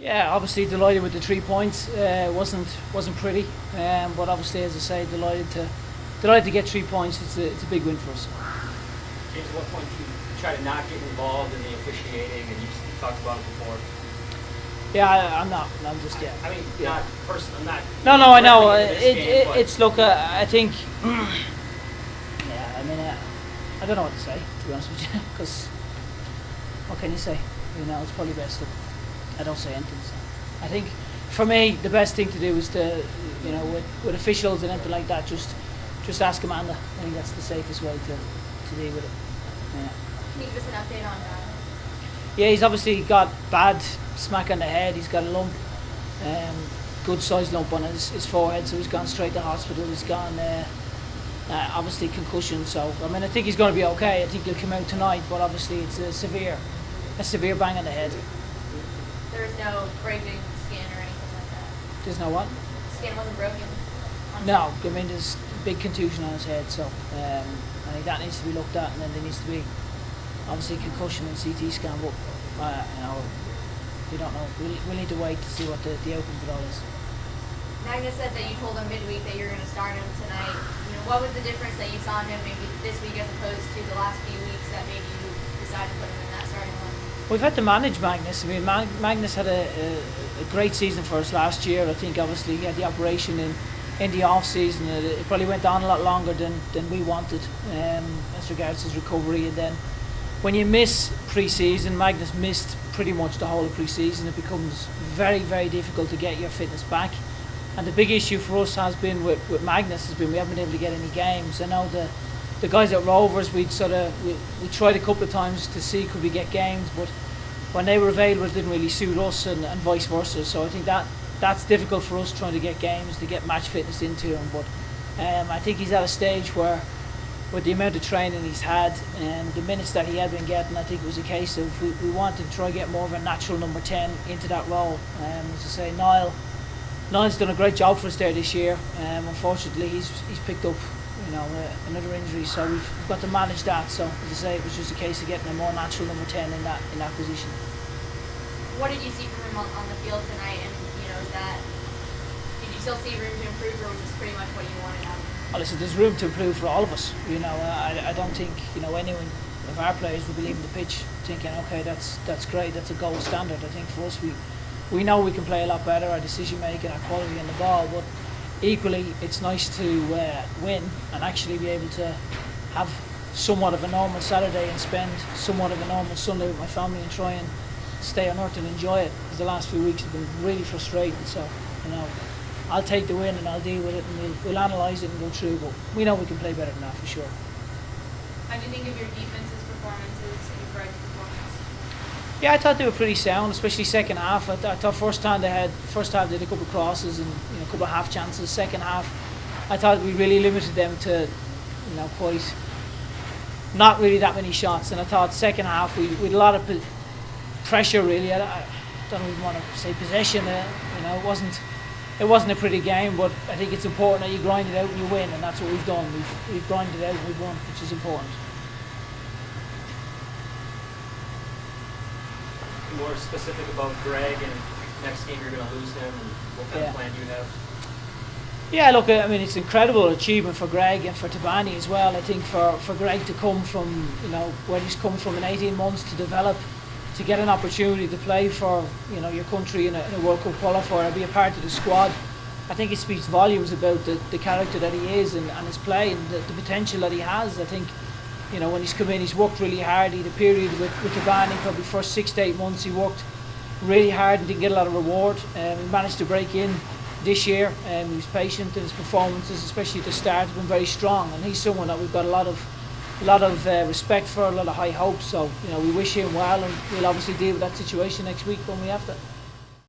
Yeah, obviously delighted with the 3 points. Wasn't pretty, but obviously, as I say, delighted to get 3 points. It's a big win for us. James, at what point do you try to not get involved in the officiating, and you talked about it before? Yeah, I'm not. I'm just I mean, not personally. Not. No, I know. It's Look. I think. Yeah, I mean, I don't know what to say, to be honest with you, because what can you say? You know, it's probably best that I don't say anything. So I think for me, the best thing to do is to, you know, with officials and anything like that, just ask Amanda. I think that's the safest way to deal with it. Yeah. Can you give us an update on that? Yeah, he's obviously got bad smack on the head. He's got a lump, good sized lump on his forehead, so he's gone straight to hospital. He's gone obviously concussion. So I mean, I think he's going to be okay. I think he'll come out tonight, but obviously it's a severe bang on the head. There's no breaking skin or anything like that. There's no what? Skin wasn't broken. No, I mean there's a big contusion on his head, so I think that needs to be looked at, and then there needs to be obviously concussion and CT scan. But you know, we don't know. We'll need to wait to see what the outcome for all is. Magnus said that you told him midweek that you're going to start him tonight. You know, what was the difference that you saw in him maybe this week as opposed to the last few weeks that made you decide to put him in that starting line? We've had to manage Magnus. I mean, Magnus had a great season for us last year. I think obviously he had the operation in the off season. It probably went on a lot longer than we wanted as regards his recovery. And then when you miss pre-season, Magnus missed pretty much the whole of pre-season. It becomes very, very difficult to get your fitness back. And the big issue for us has been with Magnus has been we haven't been able to get any games. I know the guys at Rovers, we tried a couple of times to see could we get games, but when they were available it didn't really suit us, and vice versa. So I think that's difficult for us trying to get games, to get match fitness into him. But I think he's at a stage where with the amount of training he's had and the minutes that he had been getting, I think it was a case of we wanted to try to get more of a natural number 10 into that role. As I say, Niall's done a great job for us there this year. Unfortunately he's picked up, you know, another injury, so we've got to manage that. So as I say, it was just a case of getting a more natural number 10 in that position. What did you see from him on the field tonight, and you know, did you still see room to improve, or was this pretty much what you wanted out of him? Well, listen, there's room to improve for all of us. You know, I don't think, you know, anyone of our players would be leaving the pitch thinking, okay, that's great, that's a gold standard. I think for us, we know we can play a lot better, our decision making, our quality in the ball, but equally it's nice to win and actually be able to have somewhat of a normal Saturday and spend somewhat of a normal Sunday with my family and try and stay on earth and enjoy it, because the last few weeks have been really frustrating. So, you know, I'll take the win and I'll deal with it, and we'll analyse it and go through, but we know we can play better than that for sure. How do you think of your defense's performances and your Greg's performance? Yeah, I thought they were pretty sound, especially second half. I thought first half they had a couple of crosses and, you know, a couple of half chances. Second half, I thought we really limited them to, you know, quite not really that many shots. And I thought second half we had a lot of pressure really. I don't even want to say possession. You know, it wasn't a pretty game, but I think it's important that you grind it out and you win, and that's what we've done. We've grinded it out and we've won, which is important. More specific about Greg, and next game you're going to lose him, and what kind of plan do you have? Yeah, look, I mean, it's an incredible achievement for Greg and for Tabani as well. I think for Greg to come from, you know, where he's come from in 18 months to develop, to get an opportunity to play for, you know, your country in a World Cup qualifier, be a part of the squad, I think it speaks volumes about the character that he is and his play and the potential that he has. I think, you know, when he's come in, he's worked really hard. He had a period with Tabani, probably first 6 to 8 months, he worked really hard and didn't get a lot of reward. He managed to break in this year. He was patient, and his performances, especially at the start, have been very strong. And he's someone that we've got a lot of respect for, a lot of high hopes. So, you know, we wish him well, and we'll obviously deal with that situation next week when we have to.